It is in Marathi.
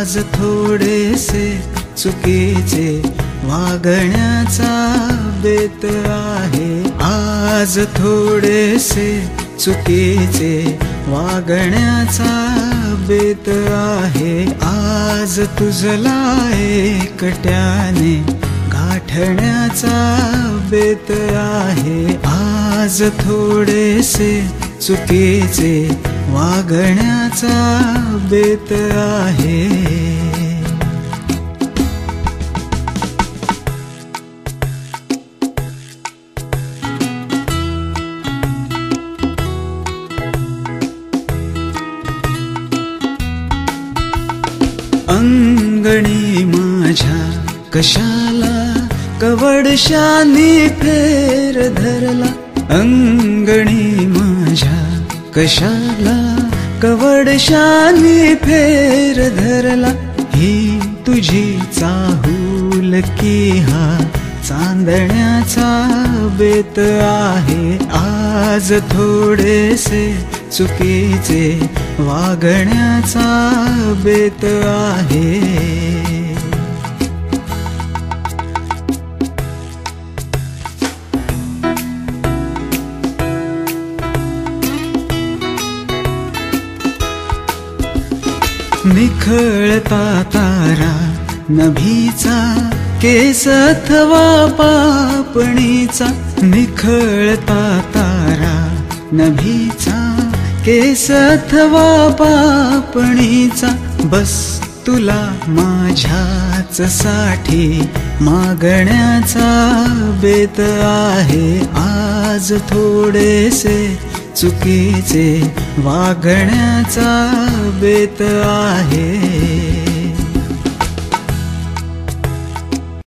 आज थोडेसे चुकीचे वागण्याचा बेत आहे. आज थोडेसे चुकीचे वागण्याचा बेत आहे. आज तुझला एकट्याने गाठण्याचा बेत आहे. आज थोडेसे चुकीचे वागण्याचा बेत आहे. अंगणी माझ्या कशाला कवडशानी फेर धरला. अंगणी माझ्या कशाला कवडशानी फेर धरला. ही तुझी चाहूल की हा चांदण्याचा बेत आहे. आज थोडेसे चुकीचे वागण्याचा बेत आहे. निखळता तारा नभीचा केस अथवा पापणीचा. निखळता तारा नभीचा केस अथवा पापणीचा. बस तुला माझ्याच साठी मागण्याचा बेत आहे. आज थोडेसे चुकीचे वागण्याचा बेत आहे.